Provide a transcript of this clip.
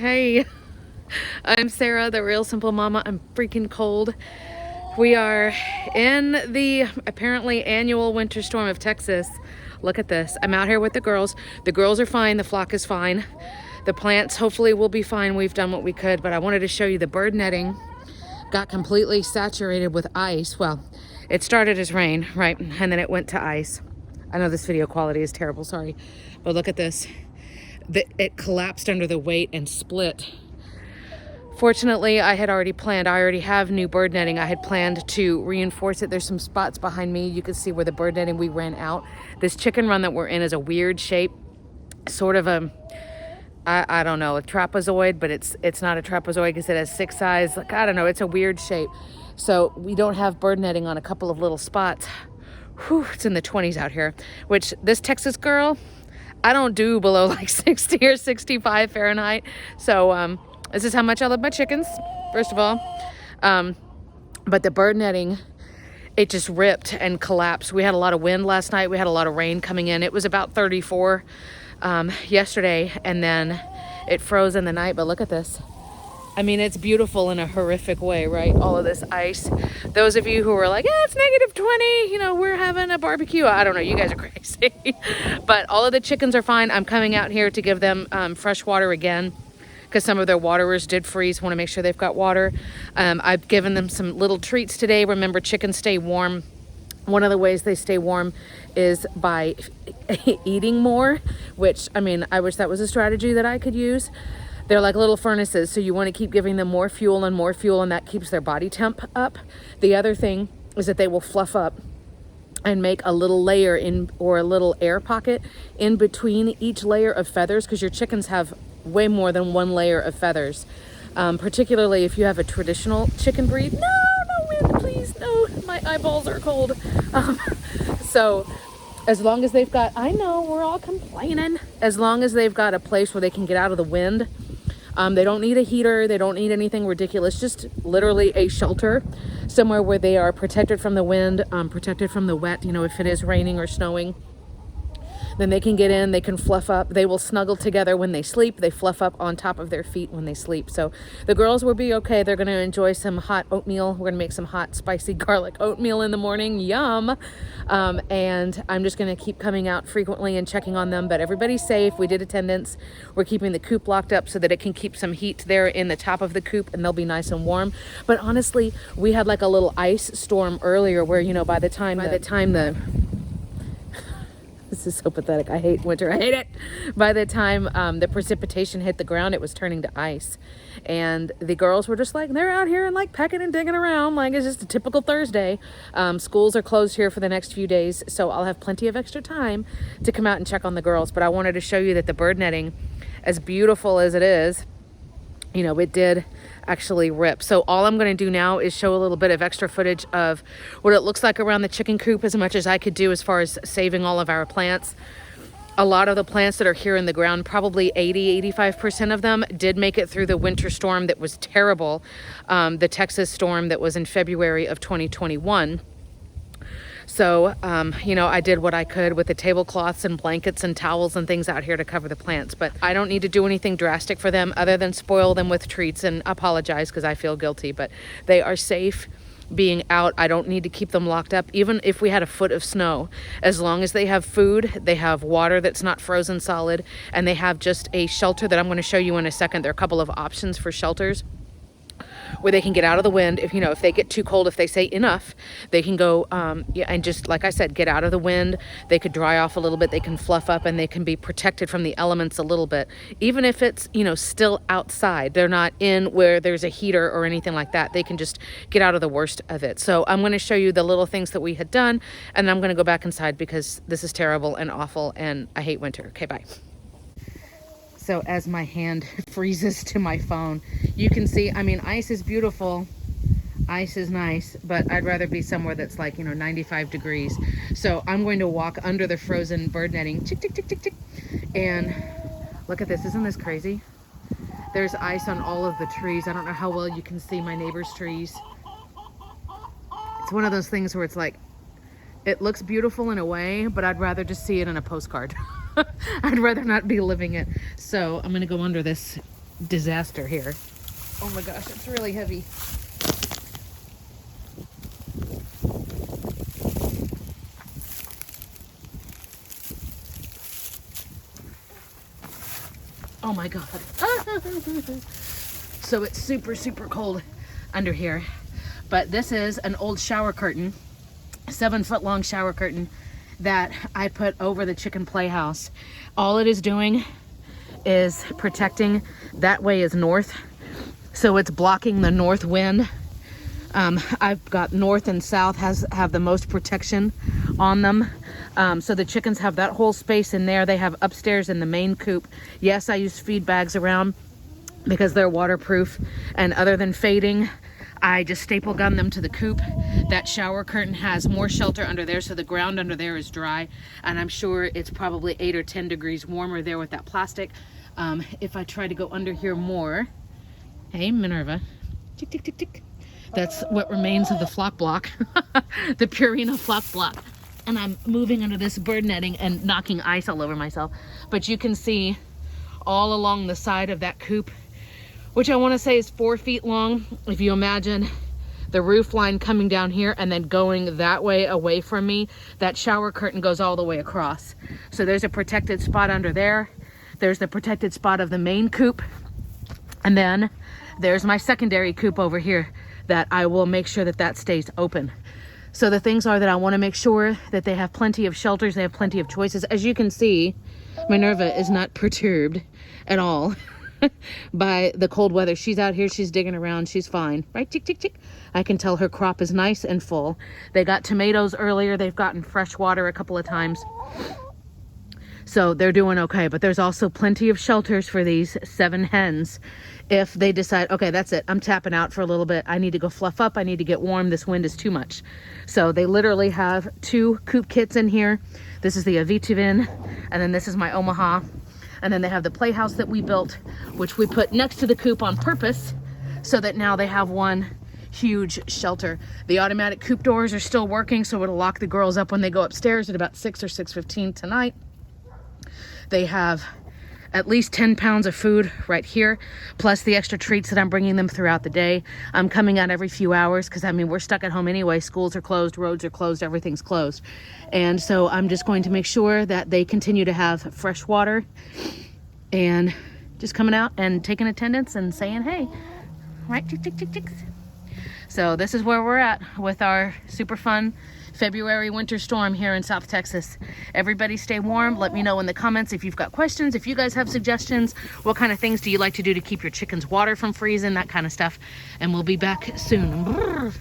Hey, I'm Sarah, the Real Simple Mama. I'm freaking cold. We are in the apparently annual winter storm of Texas. Look at this. I'm out here with the girls. The girls are fine. The flock is fine. The plants hopefully will be fine. We've done what we could, but I wanted to show you the bird netting got completely saturated with ice. Well, it started as rain, right? And then it went to ice. I know this video quality is terrible, sorry. But look at this. It collapsed under the weight and split. Fortunately, I already have new bird netting. I had planned to reinforce it. There's some spots behind me. You can see where the bird netting we ran out. This chicken run that we're in is a weird shape, sort of I don't know, a trapezoid, but it's not a trapezoid because it has 6 sides. Like, I don't know, it's a weird shape. So we don't have bird netting on a couple of little spots. Whew, it's in the 20s out here, which this Texas girl, I don't do below like 60 or 65 Fahrenheit. So this is how much I love my chickens, first of all. But the bird netting, it just ripped and collapsed. We had a lot of wind last night. We had a lot of rain coming in. It was about 34 yesterday, and then it froze in the night. But look at this. I mean, it's beautiful in a horrific way, right? All of this ice. Those of you who were like, yeah, it's negative 20, you know, we're having a barbecue. I don't know, you guys are crazy. But all of the chickens are fine. I'm coming out here to give them fresh water again, because some of their waterers did freeze. Want to make sure they've got water. I've given them some little treats today. Remember, chickens stay warm. One of the ways they stay warm is by eating more, which, I mean, I wish that was a strategy that I could use. They're like little furnaces, so you want to keep giving them more fuel, and that keeps their body temp up. The other thing is that they will fluff up and make a little layer in, or a little air pocket in between each layer of feathers, because your chickens have way more than one layer of feathers. Particularly if you have a traditional chicken breed. No wind, please, no, my eyeballs are cold. So as long as they've got, I know we're all complaining, as long as they've got a place where they can get out of the wind. They don't need a heater. They don't need anything ridiculous. Just literally a shelter somewhere where they are protected from the wind, protected from the wet, you know, if it is raining or snowing. Then they can get in, they can fluff up. They will snuggle together when they sleep. They fluff up on top of their feet when they sleep. So the girls will be okay. They're going to enjoy some hot oatmeal. We're going to make some hot, spicy garlic oatmeal in the morning. Yum. And I'm just going to keep coming out frequently and checking on them. But everybody's safe. We did attendance. We're keeping the coop locked up so that it can keep some heat there in the top of the coop, and they'll be nice and warm. But honestly, we had like a little ice storm earlier where, you know, by the time the this is so pathetic. I hate winter. I hate it. By the time the precipitation hit the ground, it was turning to ice. And the girls were just like, they're out here and like pecking and digging around like it's just a typical Thursday. Schools are closed here for the next few days, so I'll have plenty of extra time to come out and check on the girls. But I wanted to show you that the bird netting, as beautiful as it is, you know, it did actually rip. So all I'm going to do now is show a little bit of extra footage of what it looks like around the chicken coop, as much as I could do as far as saving all of our plants. A lot of the plants that are here in the ground, probably 85% of them did make it through the winter storm that was terrible. The Texas storm that was in February of 2021. So, you know, I did what I could with the tablecloths and blankets and towels and things out here to cover the plants. But I don't need to do anything drastic for them other than spoil them with treats and apologize because I feel guilty. But they are safe being out. I don't need to keep them locked up, even if we had a foot of snow. As long as they have food, they have water that's not frozen solid, and they have just a shelter that I'm going to show you in a second. There are a couple of options for shelters where they can get out of the wind. If, you know, if they get too cold, if they say enough, they can go and just, like I said, get out of the wind. They could dry off a little bit, they can fluff up, and they can be protected from the elements a little bit. Even if it's, you know, still outside, they're not in where there's a heater or anything like that. They can just get out of the worst of it. So I'm going to show you the little things that we had done, and I'm going to go back inside because this is terrible and awful, and I hate winter. Okay, bye. So as my hand freezes to my phone, you can see, I mean, ice is beautiful. Ice is nice, but I'd rather be somewhere that's like, you know, 95 degrees. So I'm going to walk under the frozen bird netting, tick, tick, tick, tick, tick. And look at this. Isn't this crazy? There's ice on all of the trees. I don't know how well you can see my neighbor's trees. It's one of those things where it's like, it looks beautiful in a way, but I'd rather just see it in a postcard. I'd rather not be living it. So I'm going to go under this disaster here. Oh my gosh, it's really heavy. Oh my God. So it's super, super cold under here. But this is an old shower curtain, 7-foot long shower curtain that I put over the chicken playhouse. All it is doing is protecting, that way is north. So it's blocking the north wind. I've got north and south have the most protection on them. So the chickens have that whole space in there. They have upstairs in the main coop. Yes, I use feed bags around because they're waterproof. And other than fading, I just staple gun them to the coop. That shower curtain has more shelter under there, so the ground under there is dry. And I'm sure it's probably 8 or 10 degrees warmer there with that plastic. If I try to go under here more, hey, Minerva, tick, tick, tick, tick. That's what remains of the flock block, the Purina flock block. And I'm moving under this bird netting and knocking ice all over myself. But you can see all along the side of that coop, which I want to say is 4 feet long. If you imagine the roof line coming down here and then going that way away from me, that shower curtain goes all the way across. So there's a protected spot under there. There's the protected spot of the main coop. And then there's my secondary coop over here that I will make sure that that stays open. So the things are that I want to make sure that they have plenty of shelters, they have plenty of choices. As you can see, Minerva is not perturbed at all by the cold weather. She's out here, she's digging around, she's fine. Right, tick, tick, tick. I can tell her crop is nice and full. They got tomatoes earlier, they've gotten fresh water a couple of times. So they're doing okay, but there's also plenty of shelters for these 7 hens. If they decide, okay, that's it, I'm tapping out for a little bit. I need to go fluff up, I need to get warm, this wind is too much. So they literally have 2 coop kits in here. This is the Avitivin, and then this is my Omaha. And then they have the playhouse that we built, which we put next to the coop on purpose, so that now they have one huge shelter. The automatic coop doors are still working, so it'll lock the girls up when they go upstairs at about 6 or 6:15 tonight. They have at least 10 pounds of food right here, plus the extra treats that I'm bringing them throughout the day. I'm coming out every few hours because, I mean, we're stuck at home anyway. Schools are closed, roads are closed, everything's closed. And so I'm just going to make sure that they continue to have fresh water and just coming out and taking attendance and saying, hey, right, tick, tick, tick, ticks. So this is where we're at with our super fun February winter storm here in South Texas. Everybody stay warm. Let me know in the comments if you've got questions, if you guys have suggestions, what kind of things do you like to do to keep your chickens' water from freezing, that kind of stuff. And we'll be back soon.